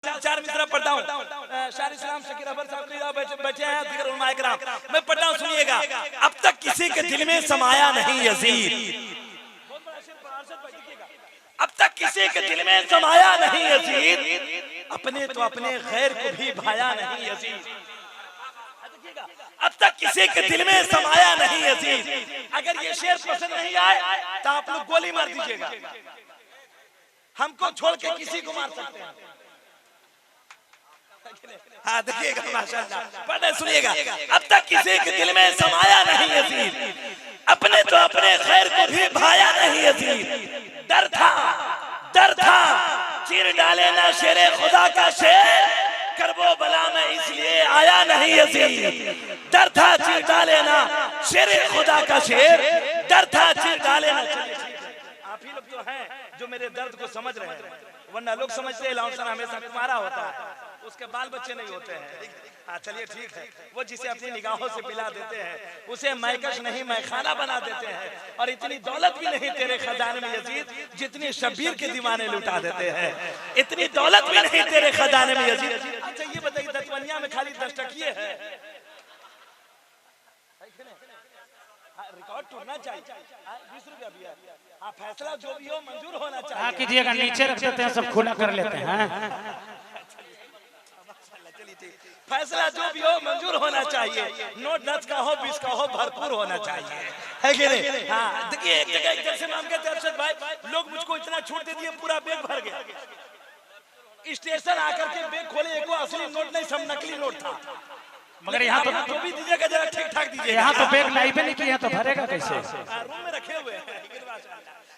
चार मिसरा पढ़ता हूँ। शायर इस्लाम शकीर अबर साहब बैठे हैं, दिगर उलमा इकराम, मैं पढ़ता हूँ, सुनिएगा। अब तक किसी के दिल में समाया नहीं यजीद, अब तक किसी के दिल में समाया नहीं यजीद, अपने तो अपने गैर को भी भाया नहीं यजीद। अब तक किसी के दिल में समाया नहीं यजीद। अगर ये शेर पसंद नहीं आए तो आप लोग गोली मार दीजिएगा, हमको छोड़ के किसी को मार सकते हैं। हाँ देखिएगा, माशाअल्लाह, पढ़े सुनिएगा। अब तक किसी के दिल में समाया नहीं यजीद, अपने तो अपने खैर को भी भाया नहीं यजीद। डर था चीर डाले ना शेरे खुदा का शेर, करबो बला में इसलिए आया नहीं यजीद। डर था चीर डाले ना शेरे खुदा का शेर, डर था चीर डाले ना। आप ही लोग तो हैं जो मेरे दर्द को समझ रहे हैं, वरना लोग समझते हैं लाउंसर हमेशा कुमारा होता है, उसके बाल बच्चे नहीं होते हैं। हाँ चलिए ठीक है, वो जिसे अपनी निगाहों से पिला देते हैं उसे मैकश नहीं मैखाना बना देते हैं। और इतनी दौलत भी नहीं तेरे खजाने में यजीद जितनी शब्बीर के दीवाने लुटा देते हैं, इतनी दौलत भी नहीं तेरे खजाने में यजीद। अच्छा ये बताइए, दतवनिया में खाली 10 टकिए है, रिकॉर्ड टूटना चाहिए, 20 रुपया भी है। हाँ फैसला जो भी हो मंजूर होना चाहिए। कीजिएगा, नीचे रख देते हैं, सब खुला कर लेते हैं। फैसला जो भी हो मंजूर होना चाहिए, नोट 10 का हो 20 का हो, भरपूर होना चाहिए, है कि नहीं? हाँ देखिए, एक जगह एक जैसे मांग के थे अरशद भाई, लोग मुझको इतना छूट दे दिए, पूरा बैग भर गया। स्टेशन आकर के बैग खोले, एको असली नोट नहीं, सब नकली नोट था। मगर यहाँ तो जो भी दीजिएगा जरा ठीक ठाक दीजिए। यहाँ तो बैग लाइव नहीं किया तो भरेगा कैसे? रूम में रखे हुए हैं।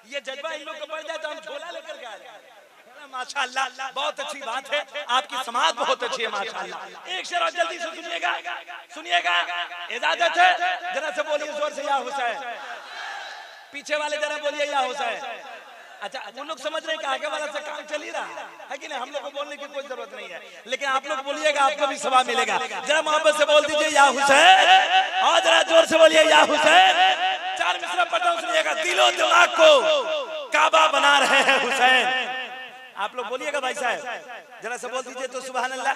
ये जज्बा इन लोग को पड़ जाए तो हम झोला लेकर के आए। माशाअल्लाह, बहुत अच्छी बात है, आपकी समाज बहुत अच्छी है माशाअल्लाह। एक शेर और जल्दी से सुनिएगा, इजाजत है, जरा से बोलिए जोर से, या हुसैन। पीछे वाले जरा बोलिए या हुसैन। अच्छा वो लोग समझ रहे हैं कि आगे वाला से काम चल ही रहा है कि नहीं, हम लोग को बोलने की कोई जरूरत नहीं है, लेकिन आप लोग बोलिएगा आपको भी सवाब मिलेगा। जरा मोहब्बत से बोल दीजिए या हुसैन, और जरा जोर से बोलिए या हुसैन। 4 मिसरा पढ़ता हूं, सुनिएगा। दिलो दिमाग को काबा बना रहे हैं हुसैन। आप लोग बोलिएगा भाई साहब, जरा से बोल दीजिए तो सुभान अल्लाह,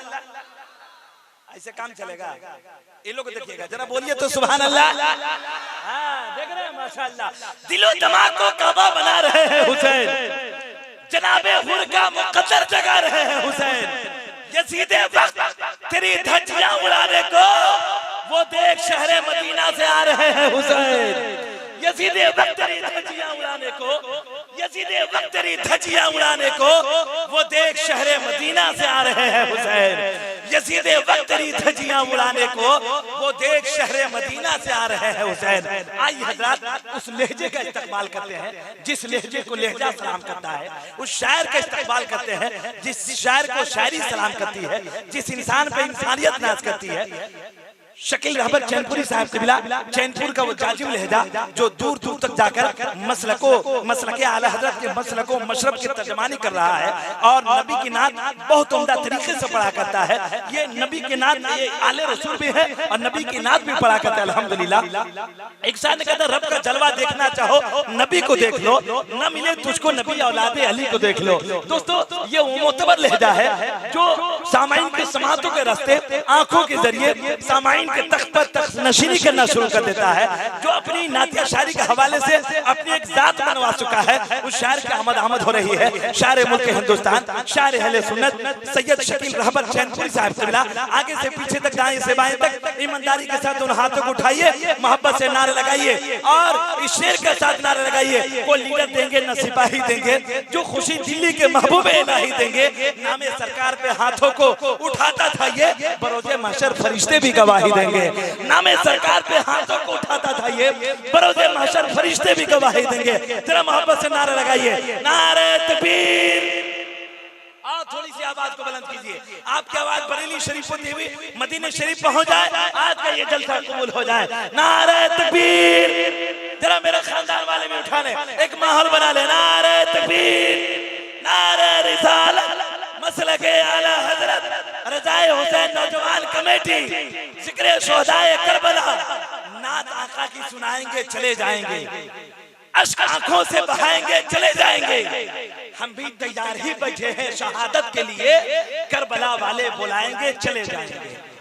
ऐसे काम चलेगा। ये लोग देखिएगा, जरा बोलिए तो सुभान अल्लाह। हाँ देख रहे हैं माशाअल्लाह, दिलो दिमाग को काबा बना रहे हैं हुसैन, जनाबे हुर का मुकद्दर जगा रहे हैं हुसैन। यजीदे वक्त तेरी धज्जियां उड़ाने को वो देख शहरे मदीना से आ रहे हैं हुसैन। यजीदे वक्त तेरी धज्जियां उड़ाने को, यजीदे वक्त तेरी धज्जियां उड़ाने को वो देख शहरे मदीना से आ रहे हैं हुसैन। यजीदे वक्त तेरी धज्जियां उड़ाने को वो देख शहरे मदीना से आ रहे हैं हुसैन। आइए हजरात, उस लहजे का इस्तेमाल करते हैं जिस लहजे को लहजा सलाम करता है, उस शायर का इस्तेमाल करते हैं जिस शायर को शायरी सलाम करती है, जिस इंसान पे इंसानियत नाज करती है। शकील रहबर चैनपुरी साहब कबीला, चैनपुर का वो जाजिम लहजा जो दूर दूर तक जाकर मसलके आला हजरत के मसलको मशरब की तर्जमानी कर रहा है और नबी की नात बहुत उम्दा तरीके से पढ़ा करता है। ये नबी की नात, ये आले रसूल भी है और नबी की नात भी पढ़ा करता है अल्हम्दुलिल्लाह। एक साथ ने कहता, रब का जलवा देखना चाहो नबी को देख लो, न मिले तुझको नबी औलादे अली को देख लो। दोस्तों ये वो मोतबर लहजा है जो सामाइन के समातों के रास्ते आंखों के जरिए सामाइन के तख्त पर तख्त नशीनी करना शुरू कर देता है, जो अपनी नातिया शायरी के हवाले से अपनी एक जात बनवा चुका है। उस शायर की आमद हो रही है, शायर मुल्क हिंदुस्तान, शायर अहले सुन्नत सैयद शकील रहबर चैनपुरी साहब कबीला। आगे से पीछे तक, दाएं से बाएं तक ईमानदारी के साथ उन हाथों को उठाइए, मोहब्बत से नारे लगाइए और इस शेर के साथ नारे लगाइए। वो लीडर देंगे न सिपाही देंगे, जो खुशी दिल्ली के महबूबे इलाही देंगे। नामे सरकार पे हाथों को उठाता था ये, बरोजे महशर फरिश्ते भी गवाही देंगे। नामे सरकार पे हाथों को उठाता था ये, बरोजे महशर फरिश्ते भी गवाही देंगे। जरा मोहब्बत से नारा लगाइए, नारे तकबीर। और थोड़ी सी आवाज को बुलंद कीजिए, आपकी आवाज बरेली शरीफ होती हुई मदीने शरीफ पहुंच जाए, आज का ये जलसा कबूल हो जाए। नारे तकबीर। जरा मेरे खानदान वाले भी उठा ले, एक माहौल बना ले। नारे तकबीर, नारे रिसालत, मसलके आला हजरत रजाए हुसैन नौजवान कमेटी, जिक्र शोहदाए करबला, नात आका की सुनाएंगे चले जाएंगे। अश्क आंखों से बहाएंगे चले जाएंगे, हम भी तैयार ही बैठे हैं शहादत के लिए, करबला वाले बुलाएंगे चले जाएंगे।